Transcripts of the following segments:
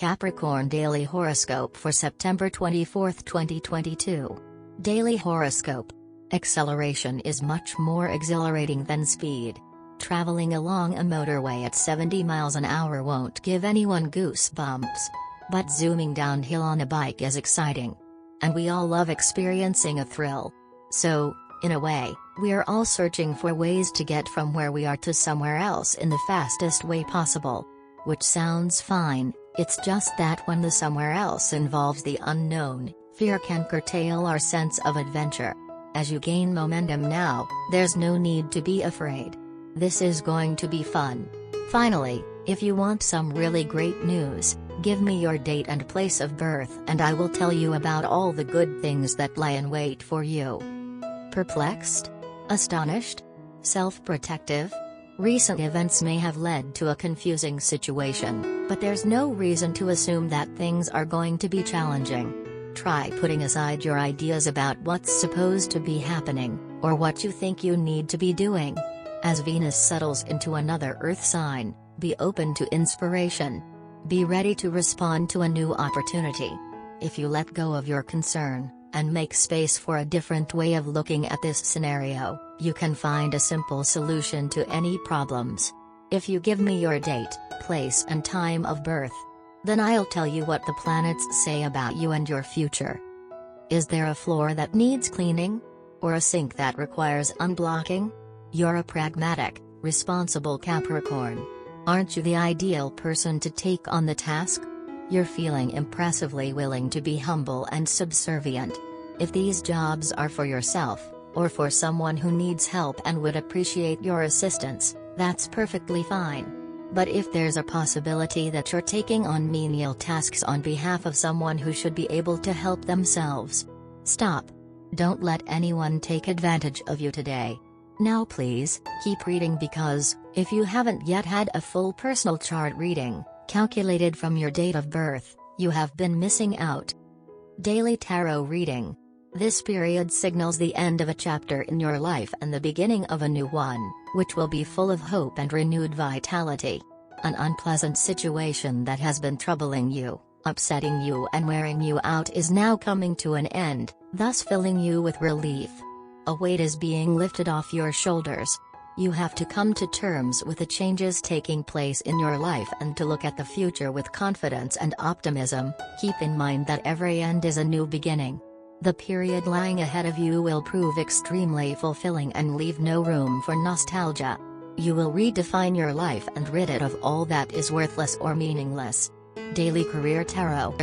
Capricorn Daily Horoscope for September 24, 2022. Daily Horoscope. Acceleration is much more exhilarating than speed. Traveling along a motorway at 70 miles an hour won't give anyone goosebumps. But zooming downhill on a bike is exciting. And we all love experiencing a thrill. So, in a way, we're all searching for ways to get from where we are to somewhere else in the fastest way possible. Which sounds fine, it's just that when the somewhere else involves the unknown, fear can curtail our sense of adventure. As you gain momentum now, there's no need to be afraid. This is going to be fun. Finally, if you want some really great news, give me your date and place of birth and I will tell you about all the good things that lie in wait for you. Perplexed? Astonished? Self-protective? Recent events may have led to a confusing situation, but there's no reason to assume that things are going to be challenging. Try putting aside your ideas about what's supposed to be happening, or what you think you need to be doing. As Venus settles into another Earth sign, be open to inspiration. Be ready to respond to a new opportunity. If you let go of your concern, and make space for a different way of looking at this scenario, you can find a simple solution to any problems. If you give me your date, place and time of birth, then I'll tell you what the planets say about you and your future. Is there a floor that needs cleaning? Or a sink that requires unblocking? You're a pragmatic, responsible Capricorn. Aren't you the ideal person to take on the task? You're feeling impressively willing to be humble and subservient. If these jobs are for yourself, or for someone who needs help and would appreciate your assistance, that's perfectly fine. But if there's a possibility that you're taking on menial tasks on behalf of someone who should be able to help themselves, stop. Don't let anyone take advantage of you today. Now please, keep reading because, if you haven't yet had a full personal chart reading, calculated from your date of birth, you have been missing out. Daily Tarot Reading. This period signals the end of a chapter in your life and the beginning of a new one, which will be full of hope and renewed vitality. An unpleasant situation that has been troubling you, upsetting you and wearing you out is now coming to an end, thus filling you with relief. A weight is being lifted off your shoulders. You have to come to terms with the changes taking place in your life and to look at the future with confidence and optimism. Keep in mind that every end is a new beginning. The period lying ahead of you will prove extremely fulfilling and leave no room for nostalgia. You will redefine your life and rid it of all that is worthless or meaningless. Daily Career Tarot.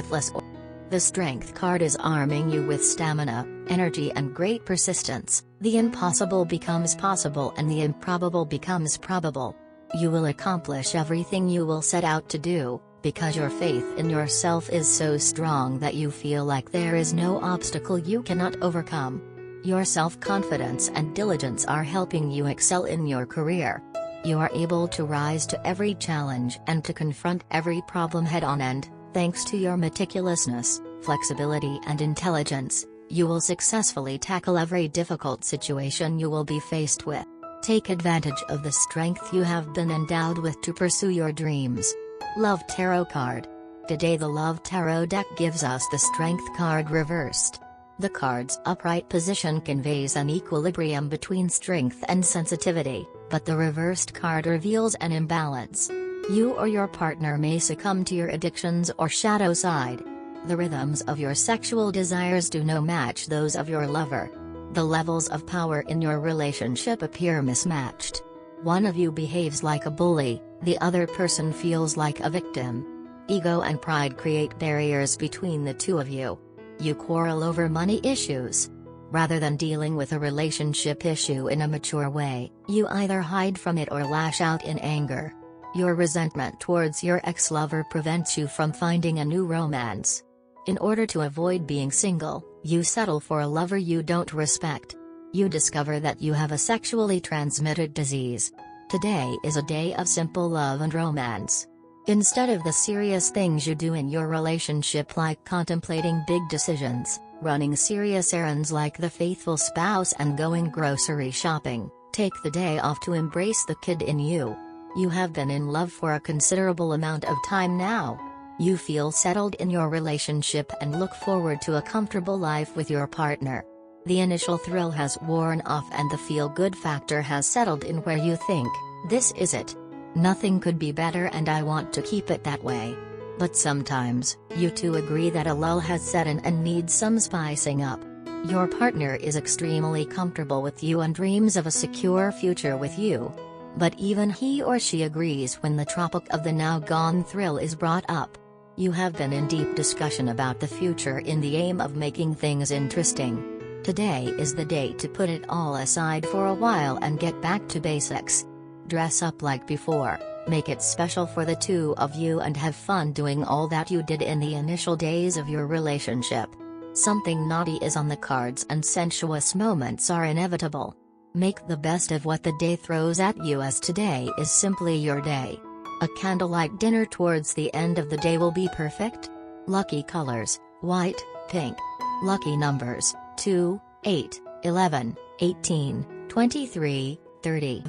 The Strength card is arming you with stamina, energy and great persistence. The impossible becomes possible and the improbable becomes probable. You will accomplish everything you will set out to do, because your faith in yourself is so strong that you feel like there is no obstacle you cannot overcome. Your self-confidence and diligence are helping you excel in your career. You are able to rise to every challenge and to confront every problem head-on and, thanks to your meticulousness, flexibility and intelligence, you will successfully tackle every difficult situation you will be faced with. Take advantage of the strength you have been endowed with to pursue your dreams. Love Tarot Card. Today the Love Tarot deck gives us the Strength card reversed. The card's upright position conveys an equilibrium between strength and sensitivity, but the reversed card reveals an imbalance. You or your partner may succumb to your addictions or shadow side. The rhythms of your sexual desires do no match those of your lover. The levels of power in your relationship appear mismatched. One of you behaves like a bully, the other person feels like a victim. Ego and pride create barriers between the two of you. You quarrel over money issues. Rather than dealing with a relationship issue in a mature way, you either hide from it or lash out in anger. Your resentment towards your ex-lover prevents you from finding a new romance. In order to avoid being single, you settle for a lover you don't respect. You discover that you have a sexually transmitted disease. Today is a day of simple love and romance. Instead of the serious things you do in your relationship like contemplating big decisions, running serious errands like the faithful spouse and going grocery shopping, take the day off to embrace the kid in you. You have been in love for a considerable amount of time now. You feel settled in your relationship and look forward to a comfortable life with your partner. The initial thrill has worn off and the feel-good factor has settled in where you think, this is it. Nothing could be better and I want to keep it that way. But sometimes, you two agree that a lull has set in and needs some spicing up. Your partner is extremely comfortable with you and dreams of a secure future with you. But even he or she agrees when the tropic of the now gone thrill is brought up. You have been in deep discussion about the future in the aim of making things interesting. Today is the day to put it all aside for a while and get back to basics. Dress up like before, make it special for the two of you and have fun doing all that you did in the initial days of your relationship. Something naughty is on the cards and sensuous moments are inevitable. Make the best of what the day throws at you, as today is simply your day. A candlelight dinner towards the end of the day will be perfect. Lucky colors, white, pink. Lucky numbers, 2, 8, 11, 18, 23, 30.